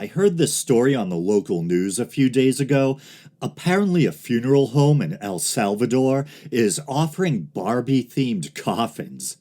I heard this story on the local news a few days ago. Apparently, a funeral home in El Salvador is offering Barbie themed coffins.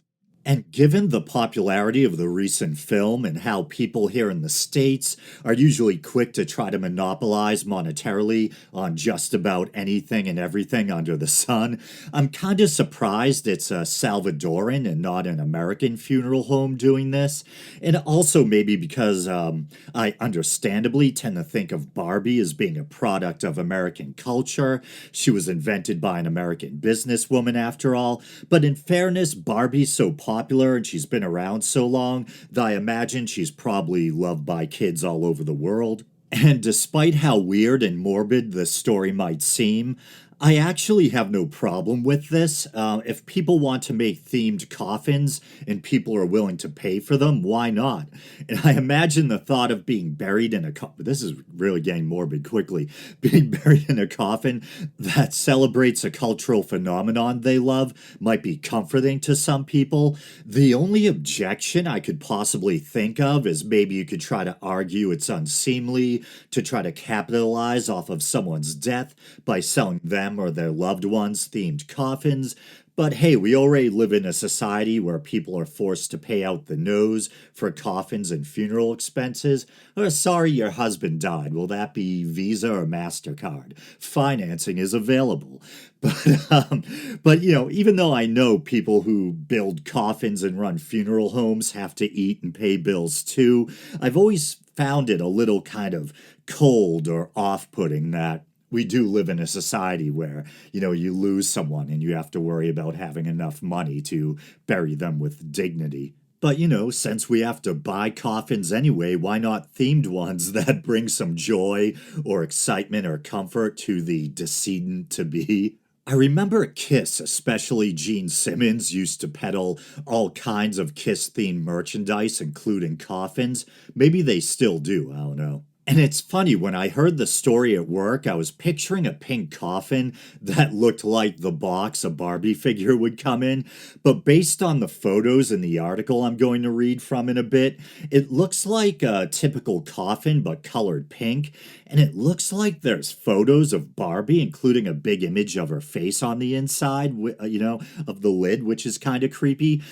And given the popularity of the recent film and how people here in the States are usually quick to try to monopolize monetarily on just about anything and everything under the sun, I'm kind of surprised it's a Salvadoran and not an American funeral home doing this. And also maybe because I understandably tend to think of Barbie as being a product of American culture. She was invented by an American businesswoman after all. But in fairness, Barbie's so popular and she's been around so long that I imagine she's probably loved by kids all over the world. And despite how weird and morbid the story might seem, I actually have no problem with this. If people want to make themed coffins and people are willing to pay for them, why not? And I imagine the thought of being buried in a coffin, this is really getting morbid quickly, being buried in a coffin that celebrates a cultural phenomenon they love might be comforting to some people. The only objection I could possibly think of is maybe you could try to argue it's unseemly to try to capitalize off of someone's death by selling them or their loved ones themed coffins. But hey, we already live in a society where people are forced to pay out the nose for coffins and funeral expenses. Or sorry your husband died. Will that be Visa or MasterCard? Financing is available. But even though I know people who build coffins and run funeral homes have to eat and pay bills too, I've always found it a little kind of cold or off-putting that we do live in a society where, you lose someone and you have to worry about having enough money to bury them with dignity. But, since we have to buy coffins anyway, why not themed ones that bring some joy or excitement or comfort to the decedent to be? I remember Kiss, especially Gene Simmons, used to peddle all kinds of Kiss themed merchandise, including coffins. Maybe they still do, I don't know. And it's funny, when I heard the story at work, I was picturing a pink coffin that looked like the box a Barbie figure would come in. But based on the photos in the article I'm going to read from in a bit, it looks like a typical coffin but colored pink. And it looks like there's photos of Barbie, including a big image of her face on the inside, of the lid, which is kind of creepy.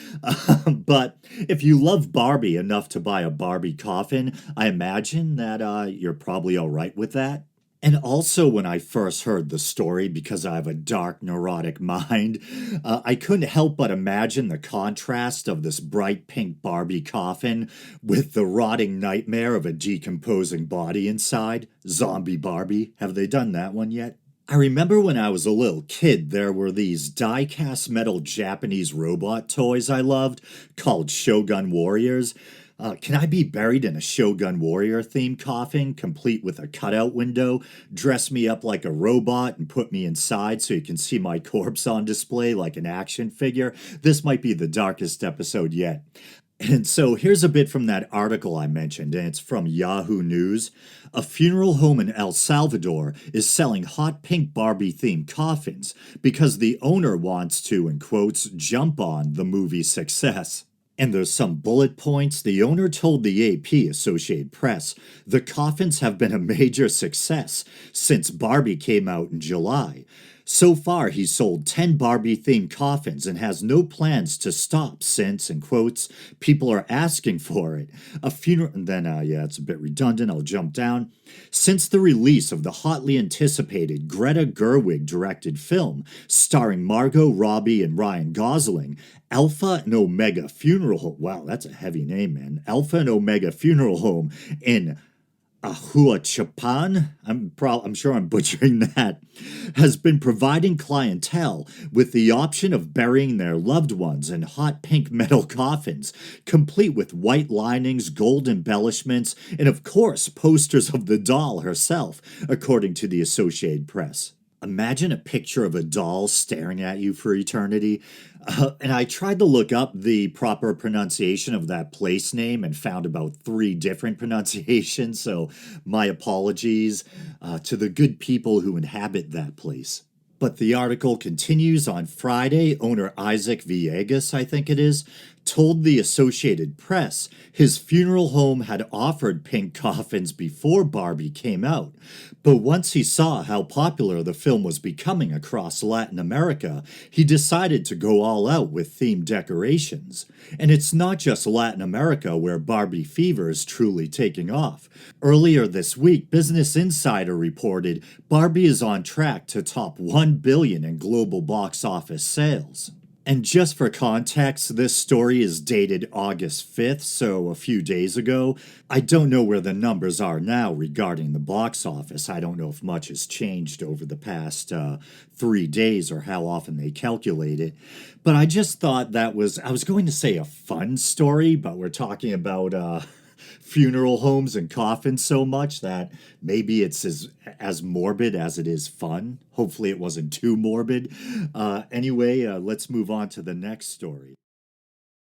But if you love Barbie enough to buy a Barbie coffin, I imagine that you're probably all right with that. And also, when I first heard the story, because I have a dark, neurotic mind, I couldn't help but imagine the contrast of this bright pink Barbie coffin with the rotting nightmare of a decomposing body inside. Zombie Barbie. Have they done that one yet? I remember when I was a little kid, there were these die-cast metal Japanese robot toys I loved called Shogun Warriors. Can I be buried in a Shogun Warrior themed coffin, complete with a cutout window? Dress me up like a robot and put me inside so you can see my corpse on display like an action figure? This might be the darkest episode yet. And so here's a bit from that article I mentioned, and it's from Yahoo News. A funeral home in El Salvador is selling hot pink Barbie themed coffins because the owner wants to, in quotes, jump on the movie's success. And there's some bullet points. The owner told the AP, Associated Press, the coffins have been a major success since Barbie came out in July. So far, he's sold 10 Barbie-themed coffins and has no plans to stop since, in quotes, people are asking for it. A funeral, and then, it's a bit redundant, I'll jump down. Since the release of the hotly anticipated Greta Gerwig-directed film starring Margot Robbie and Ryan Gosling, Alpha and Omega Funeral Home, wow, that's a heavy name, man. Alpha and Omega Funeral Home in Ahuachapan, I'm sure I'm butchering that, has been providing clientele with the option of burying their loved ones in hot pink metal coffins, complete with white linings, gold embellishments, and of course posters of the doll herself, according to the Associated Press. Imagine a picture of a doll staring at you for eternity. And I tried to look up the proper pronunciation of that place name and found about 3 different pronunciations, so my apologies to the good people who inhabit that place. But the article continues on Friday. Owner Isaac Villegas, I think it is, told the Associated Press his funeral home had offered pink coffins before Barbie came out, but once he saw how popular the film was becoming across Latin America, he decided to go all out with themed decorations. And it's not just Latin America where Barbie fever is truly taking off. Earlier this week, Business Insider reported Barbie is on track to top 1 billion in global box office sales. And just for context, this story is dated August 5th, so a few days ago. I don't know where the numbers are now regarding the box office. I don't know if much has changed over the past 3 days or how often they calculate it. But I just thought that was, I was going to say a fun story, but we're talking about funeral homes and coffins so much that maybe it's as morbid as it is fun. Hopefully, it wasn't too morbid. Anyway, let's move on to the next story.